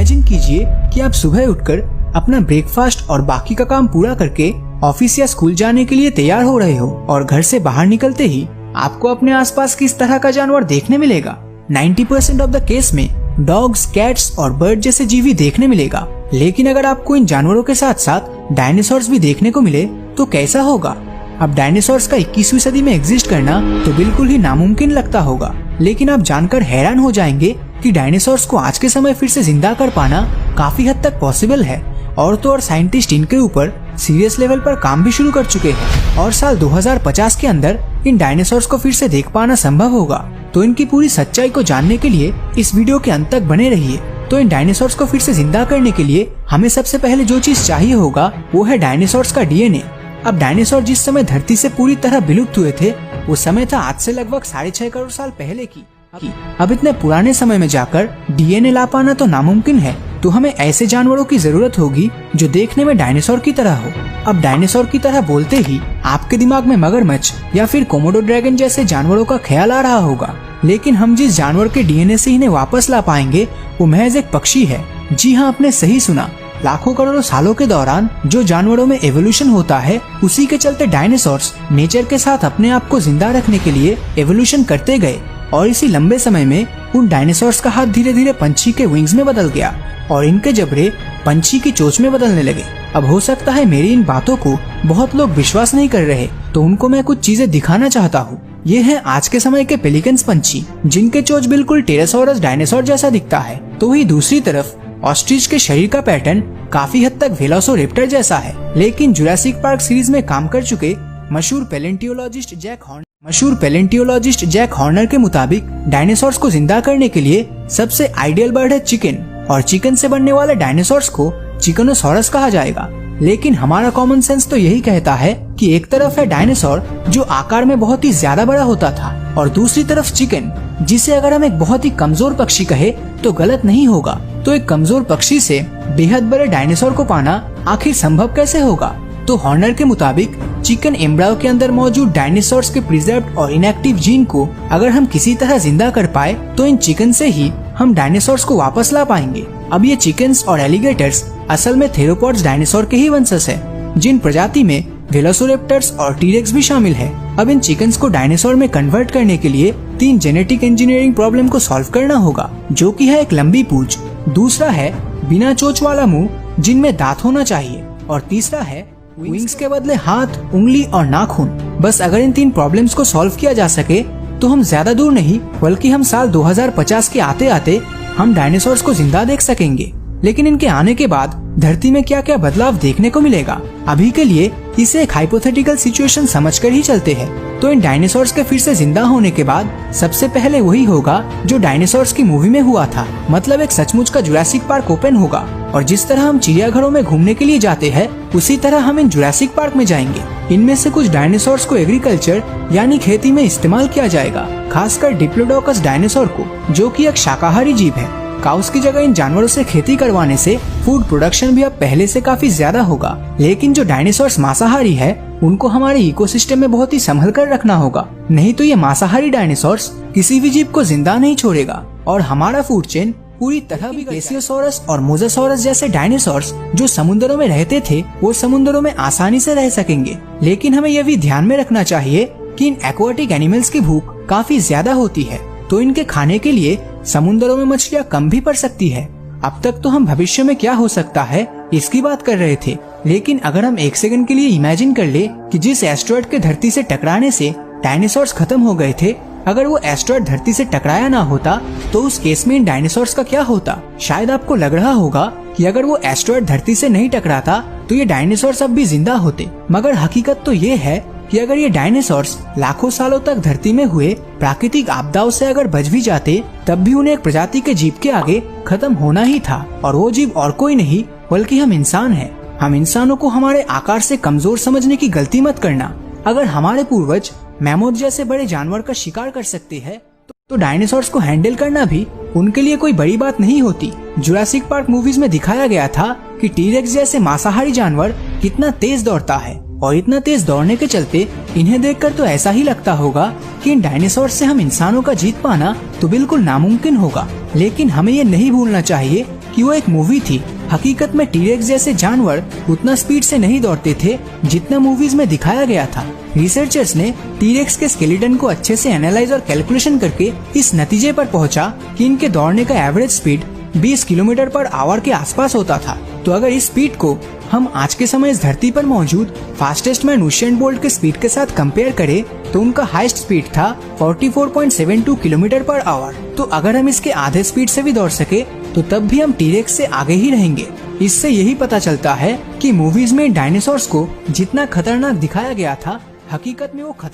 Imagine कीजिए कि आप सुबह उठकर अपना ब्रेकफास्ट और बाकी का काम पूरा करके ऑफिस या स्कूल जाने के लिए तैयार हो रहे हो और घर से बाहर निकलते ही आपको अपने आसपास किस तरह का जानवर देखने मिलेगा। 90% ऑफ द केस में डॉग्स, कैट्स और बर्ड जैसे जीव ही देखने मिलेगा। लेकिन अगर आपको इन जानवरों के साथ साथ डायनासोर्स भी देखने को मिले तो कैसा होगा। अब डायनासोर्स का 21वीं सदी में एग्जिस्ट करना तो बिल्कुल ही नामुमकिन लगता होगा, लेकिन आप जानकर हैरान हो जाएंगे कि डायनासोर्स को आज के समय फिर से जिंदा कर पाना काफी हद तक पॉसिबल है। और तो और साइंटिस्ट इनके ऊपर सीरियस लेवल पर काम भी शुरू कर चुके हैं और साल 2050 के अंदर इन डायनासोर्स को फिर से देख पाना संभव होगा। तो इनकी पूरी सच्चाई को जानने के लिए इस वीडियो के अंत तक बने रहिए। तो इन डायनासोर्स को फिर से जिंदा करने के लिए हमें सबसे पहले जो चीज चाहिए होगा वो है डायनासोर्स का डीएनए। अब डायनासोर जिस समय धरती से पूरी तरह विलुप्त हुए थे वो समय था आज से लगभग 6.5 करोड़ साल पहले की। अब इतने पुराने समय में जाकर डीएनए ला पाना तो नामुमकिन है, तो हमें ऐसे जानवरों की जरूरत होगी जो देखने में डायनासोर की तरह हो। अब डायनासोर की तरह बोलते ही आपके दिमाग में मगरमच्छ या फिर कोमोडो ड्रैगन जैसे जानवरों का ख्याल आ रहा होगा, लेकिन हम जिस जानवर के डीएनए से इन्हें वापस ला पाएंगे वो महज एक पक्षी है। जी हाँ, आपने सही सुना। लाखों करोड़ों सालों के दौरान जो जानवरों में एवोल्यूशन होता है उसी के चलते डायनासोर्स नेचर के साथ अपने आप को जिंदा रखने के लिए एवोल्यूशन करते गए और इसी लंबे समय में उन डायनासोर्स का हाथ धीरे धीरे पंछी के विंग्स में बदल गया और इनके जबड़े पंछी की चोंच में बदलने लगे। अब हो सकता है मेरी इन बातों को बहुत लोग विश्वास नहीं कर रहे, तो उनको मैं कुछ चीजें दिखाना चाहता हूँ। ये है आज के समय के पेलिकन्स पंछी, जिनके चोंच बिल्कुल टेरासोरस डायनासोर जैसा दिखता है। तो वही दूसरी तरफ ऑस्ट्रिच के शरीर का पैटर्न काफी हद तक वेलोसिरेप्टर जैसा है। लेकिन जुरासिक पार्क सीरीज में काम कर चुके मशहूर पैलेंटियोलॉजिस्ट जैक हॉर्नर के मुताबिक डायनासोर्स को जिंदा करने के लिए सबसे आइडियल बर्ड है चिकन, और चिकन से बनने वाले डायनासोर्स को चिकनोसॉरस कहा जाएगा। लेकिन हमारा कॉमन सेंस तो यही कहता है कि एक तरफ है डायनासोर जो आकार में बहुत ही ज्यादा बड़ा होता था और दूसरी तरफ चिकन, जिसे अगर हम एक बहुत ही कमजोर पक्षी कहे तो गलत नहीं होगा। तो एक कमजोर पक्षी से बेहद बड़े डायनासोर को पाना आखिर संभव कैसे होगा। तो हॉर्नर के मुताबिक चिकन एम्ब्रायो के अंदर मौजूद डायनासोर्स के प्रिजर्व्ड और इनएक्टिव जीन को अगर हम किसी तरह जिंदा कर पाए तो इन चिकन से ही हम डायनासोर्स को वापस ला पाएंगे। अब ये चिकन्स और एलिगेटर्स असल में थेरोपॉड्स डायनासोर के ही वंशज है, जिन प्रजाति में वेलोसिरेप्टर्स और टीरेक्स भी शामिल है। अब इन चिकन्स को डायनासोर में कन्वर्ट करने के लिए 3 जेनेटिक इंजीनियरिंग प्रॉब्लम को सॉल्व करना होगा, जो कि है एक लंबी पूंछ, दूसरा है बिना चोंच वाला मुंह जिनमें दांत होना चाहिए, और तीसरा है विंग्स के बदले हाथ, उंगली और नाखून। बस अगर इन 3 प्रॉब्लम्स को सॉल्व किया जा सके तो हम ज्यादा दूर नहीं बल्कि हम साल 2050 के आते आते हम डायनासोर्स को जिंदा देख सकेंगे। लेकिन इनके आने के बाद धरती में क्या क्या बदलाव देखने को मिलेगा, अभी के लिए इसे एक हाइपोथेटिकल सिचुएशन समझकर ही चलते हैं। तो इन डायनासोर्स के फिर से जिंदा होने के बाद सबसे पहले वही होगा जो डायनासोर्स की मूवी में हुआ था, मतलब एक सचमुच का जुरासिक पार्क ओपन होगा और जिस तरह हम चिड़ियाघरों में घूमने के लिए जाते हैं उसी तरह हम इन जुरासिक पार्क में जाएंगे। इनमें से कुछ डायनासोर्स को एग्रीकल्चर यानी खेती में इस्तेमाल किया जाएगा, खासकर डिप्लोडोकस डायनासोर को, जो कि एक शाकाहारी जीव है। काउस की जगह इन जानवरों से खेती करवाने से फूड प्रोडक्शन भी अब पहले से काफी ज्यादा होगा। लेकिन जो डायनासोर्स मांसाहारी है उनको हमारे इकोसिस्टम में बहुत ही संभल कर रखना होगा, नहीं तो ये मांसाहारी डायनासोर्स किसी भी जीव को जिंदा नहीं छोड़ेगा और हमारा फूड चेन पूरी तरह भी। प्लेसियोसॉरस और मोजासॉरस जैसे डायनासोर्स जो समुद्रों में रहते थे वो समुद्रों में आसानी से रह सकेंगे। लेकिन हमें यह भी ध्यान में रखना चाहिए कि इन एक्वाटिक एनिमल्स की भूख काफी ज्यादा होती है, तो इनके खाने के लिए समुद्रों में मछलियाँ कम भी पड़ सकती है। अब तक तो हम भविष्य में क्या हो सकता है इसकी बात कर रहे थे, लेकिन अगर हम एक सेकंड के लिए इमेजिन कर ले कि जिस एस्टेरॉयड के धरती से टकराने से डायनासोर्स खत्म हो गए थे, अगर वो एस्टेरॉयड धरती से टकराया ना होता तो उस केस में इन डायनासोर्स का क्या होता। शायद आपको लग रहा होगा कि अगर वो एस्टेरॉयड धरती से नहीं टकराता तो ये डायनासोर्स अब भी जिंदा होते, मगर हकीकत तो ये है कि अगर ये डायनासोर्स लाखों सालों तक धरती में हुए प्राकृतिक आपदाओं से अगर बच भी जाते तब भी उन्हें एक प्रजाति के जीव के आगे खत्म होना ही था, और वो जीव और कोई नहीं बल्कि हम इंसान हैं। हम इंसानों को हमारे आकार से कमजोर समझने की गलती मत करना। अगर हमारे पूर्वज मैमोथ जैसे बड़े जानवर का शिकार कर सकते हैं तो डायनासोर्स को हैंडल करना भी उनके लिए कोई बड़ी बात नहीं होती। जुरासिक पार्क मूवीज में दिखाया गया था कि टीरेक्स जैसे मांसाहारी जानवर कितना तेज दौड़ता है, और इतना तेज दौड़ने के चलते इन्हें देखकर तो ऐसा ही लगता होगा कि इन डायनासोर से हम इंसानों का जीत पाना तो बिल्कुल नामुमकिन होगा। लेकिन हमें ये नहीं भूलना चाहिए कि वो एक मूवी थी। हकीकत में टीरेक्स जैसे जानवर उतना स्पीड से नहीं दौड़ते थे जितना मूवीज में दिखाया गया था। रिसर्चर्स ने टीरेक्स के स्केलेटन को अच्छे से एनालाइज और कैलकुलेशन करके इस नतीजे पर पहुंचा कि इनके दौड़ने का average speed 20 kilometre per hour के आसपास होता था। तो अगर इस स्पीड को हम आज के समय इस धरती पर मौजूद फास्टेस्ट मैन उसेन बोल्ट के स्पीड के साथ कंपेयर करें तो उनका हाईएस्ट स्पीड था 44.72 किलोमीटर पर आवर। तो अगर हम इसके आधे स्पीड से भी दौड़ सके तो तब भी हम टीरेक्स से आगे ही रहेंगे। इससे यही पता चलता है कि मूवीज में डायनासोर्स को जितना खतरनाक दिखाया गया था, हकीकत में वो